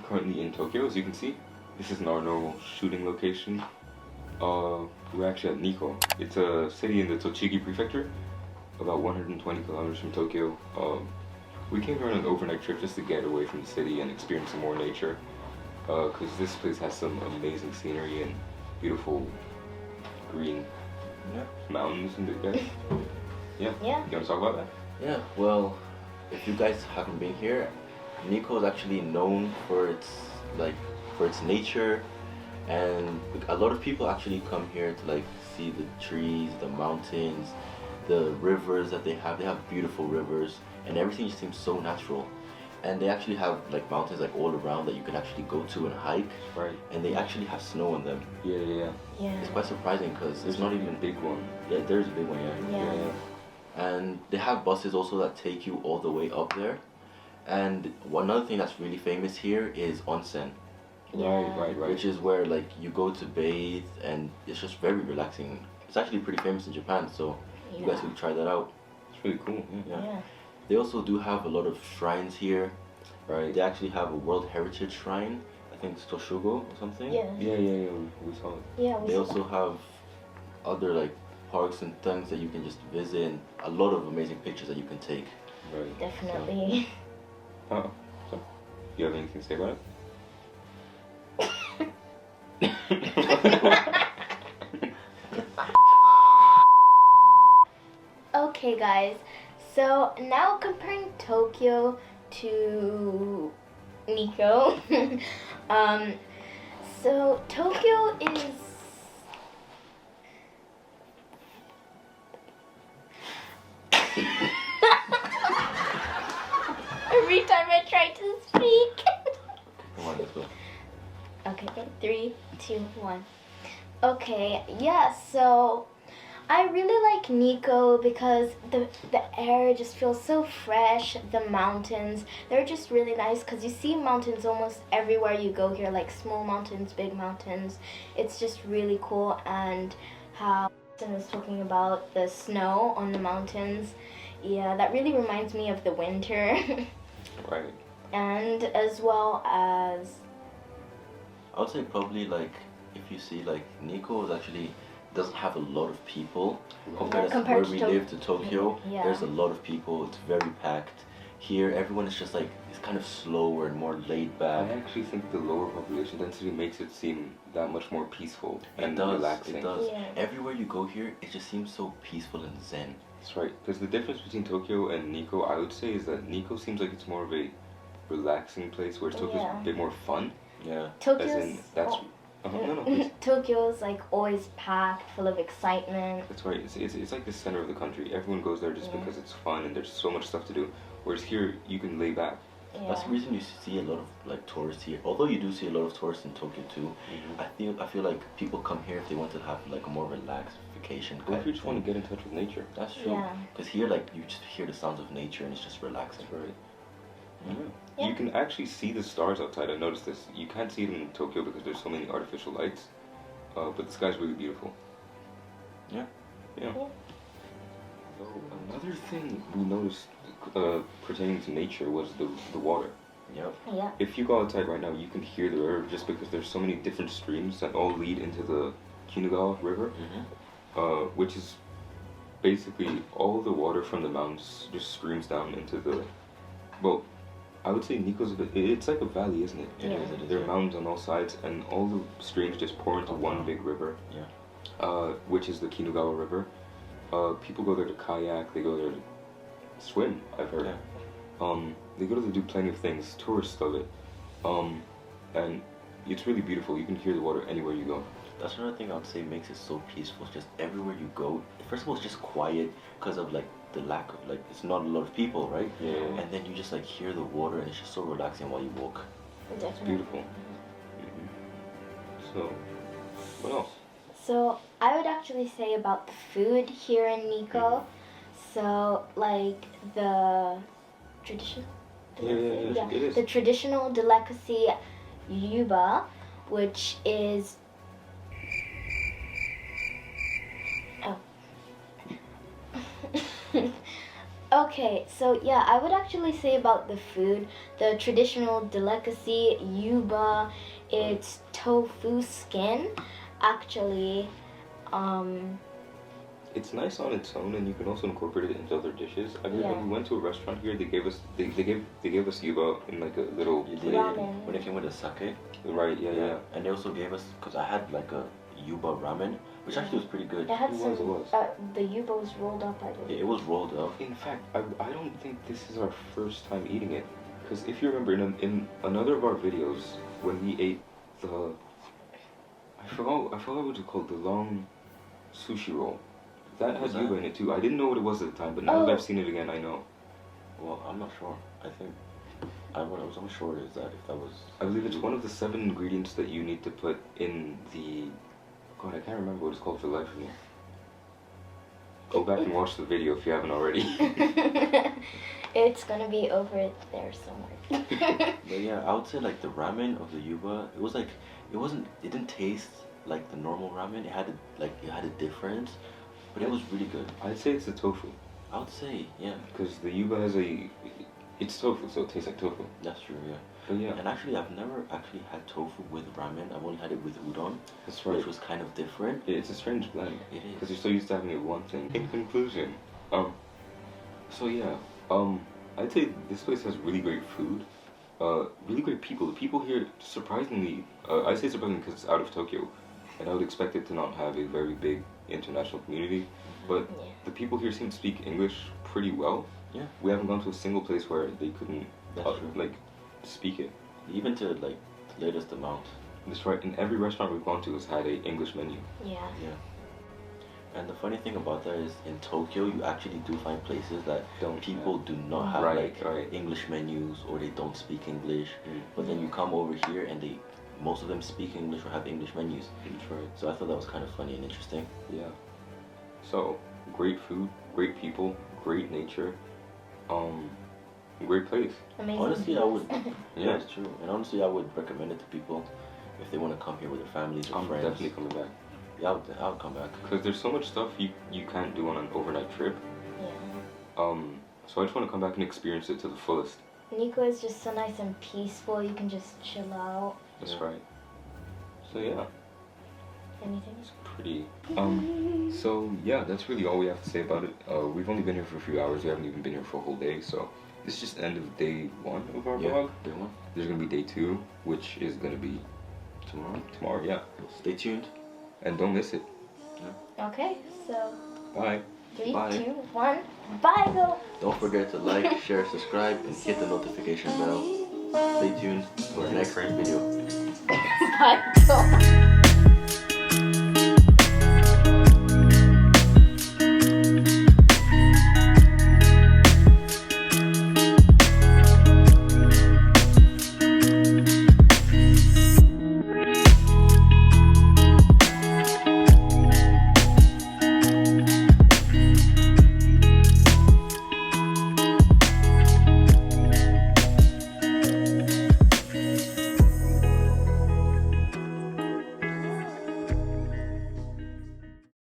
currently in Tokyo, as you can see. This isn't our normal shooting location. We're actually at Nikko. It's a city in the Tochigi prefecture, about 120 kilometers from Tokyo. We came here on an overnight trip just to get away from the city and experience some more nature. Because this place has some amazing scenery and beautiful green mountains and guys. Yeah. You want to talk about that? Yeah. Well, if you guys haven't been here, Nikko is actually known for its nature, and a lot of people actually come here to like see the trees, the mountains, the rivers that they have. They have beautiful rivers, and everything just seems so natural. And they actually have like mountains like all around that you can actually go to and hike. Right. And they actually have snow on them. Yeah. It's quite surprising because it's not even a big one. Yeah, there's a big one. Yeah. And they have buses also that take you all the way up there. And another thing that's really famous here is onsen. Right. Which is where like you go to bathe, and it's just very relaxing. It's actually pretty famous in Japan, so you guys should try that out. It's really cool. Yeah. They also do have a lot of shrines here. Right. They actually have a World Heritage Shrine. I think it's Toshogo or something. Yeah. We saw it. Yeah. They also have other like parks and things that you can just visit, and a lot of amazing pictures that you can take. Right. Definitely. So, you have anything to say about it? Okay, guys. So now comparing Tokyo to Nikko. So Tokyo is every time I try to speak. Come on, let's go. Okay, 3, 2, 1. Okay, yeah, so I really like Nikko because the air just feels so fresh. The mountains, they're just really nice because you see mountains almost everywhere you go here, like small mountains, big mountains. It's just really cool. And how Justin was talking about the snow on the mountains. Yeah, that really reminds me of the winter. Right. And as well as I would say probably like if you see like Nikko is actually doesn't have a lot of people compared to where we live to Tokyo. Yeah. There's a lot of people. It's very packed. Here, everyone is just like it's kind of slower and more laid back. I actually think the lower population density makes it seem that much more peaceful and It does. relaxing. It does. Yeah. Everywhere you go here, it just seems so peaceful and zen. That's right. Because the difference between Tokyo and Nikko, I would say, is that Nikko seems like it's more of a relaxing place, whereas Tokyo's a bit more fun. Yeah. As in, that's. No, please. Tokyo's like always packed, full of excitement. That's right. It's like the center of the country. Everyone goes there just because it's fun and there's so much stuff to do. Whereas here, you can lay back. Yeah. That's the reason you see a lot of like tourists here. Although you do see a lot of tourists in Tokyo too, I feel like people come here if they want to have like a more relaxed vacation. Or if you just want to get in touch with nature. That's true. Yeah. Because here, like you just hear the sounds of nature and it's just relaxing. That's right. Yeah. You can actually see the stars outside. I noticed this. You can't see them in Tokyo because there's so many artificial lights. But the sky's really beautiful. Yeah. So another thing we noticed pertaining to nature was the water. Yep. Yeah. If you go outside right now, you can hear the river just because there's so many different streams that all lead into the Kinugawa River, which is basically all the water from the mountains just streams down into the. Well, I would say Nikko's it's like a valley, isn't it? Yeah. It is. There are mountains on all sides, and all the streams just pour into one big river. Yeah. Which is the Kinugawa River. People go there to kayak. They go there to swim. I've heard. Yeah. They go there to do plenty of things. Tourists love it. And it's really beautiful. You can hear the water anywhere you go. That's another thing I would say makes it so peaceful. Just everywhere you go. First of all, it's just quiet because of like the lack of like it's not a lot of people, right? Yeah. And then you just like hear the water and it's just so relaxing while you walk. It's beautiful. So, what else? So I would actually say about the food here in Nikko. So like the traditional. Yeah, it is. The traditional delicacy yuba, which is Okay, so yeah, I would actually say about the food, the traditional delicacy, yuba, it's tofu skin. Actually, um, It's nice on its own, and you can also incorporate it into other dishes. I mean, Yeah. when we went to a restaurant here, they gave us yuba in like a little You plate. did Ramen. when it came with the sake. Right? Yeah. And they also gave us, because I had like a yuba ramen, which actually was pretty good. it had It some. was. The yuba was rolled up, I believe. It was rolled up. In fact, I don't think this is our first time eating it, because if you remember in another of our videos when we ate the I forgot what it's called, the long sushi roll. That Was has yuba that? in it too. I didn't know what it was at the time, but now that Oh. I've seen it again, I know. Well, I'm not sure. I think I was unsure if that was. I believe it's one of the 7 ingredients that you need to put in the. God, I can't remember what it's called for the life of me. Go back and watch the video if you haven't already. It's gonna be over there somewhere. But yeah, I would say like the ramen of the yuba, it was like it didn't taste like the normal ramen. It had a difference, but it was really good. I'd say it's the tofu, I would say, yeah, because the yuba has it's tofu, so it tastes like tofu. that's true, yeah. But yeah, And actually, I've never actually had tofu with ramen. I've only had it with udon, that's right. which was kind of different. It's a strange blend. It is. Because you're so used to having it one thing. In conclusion, so yeah, I'd say this place has really great food, really great people. The people here, surprisingly, I say surprisingly because it's out of Tokyo, and I would expect it to not have a very big international community, but Yeah. the people here seem to speak English pretty well. Yeah. We haven't gone to a single place where they couldn't, That's true. like, speak it. Even to like the latest amount. That's right, and every restaurant we've gone to has had a English menu. Yeah. Yeah. And the funny thing about that is in Tokyo, you actually do find places that Don't people do not have Right, like right. English menus or they don't speak English. Mm. But then you come over here and most of them speak English or have English menus. That's right. So I thought that was kind of funny and interesting. Yeah. So, great food, great people, great nature, great place. Amazing. Honestly, I would. views. Yeah, it's true. And honestly, I would recommend it to people if they want to come here with their families or I'm friends. definitely coming back. Yeah, I would come back. Because there's so much stuff you can't do on an overnight trip. Yeah. So I just want to come back and experience it to the fullest. Nikko is just so nice and peaceful. You can just chill out. That's Yeah. right. So yeah, Anything? it's pretty. So yeah, that's really all we have to say about it. We've only been here for a few hours. We haven't even been here for a whole day. So this is just the end of day 1 of our Yeah, vlog. day one. There's gonna be day 2, which is gonna be Tomorrow. tomorrow. Yeah, Stay tuned. and don't miss it. Okay, so Bye. 3, Bye. 2, 1. Bye, go. Don't forget to like, share, subscribe, and hit the notification bell. Stay tuned for our next video. Bye, go.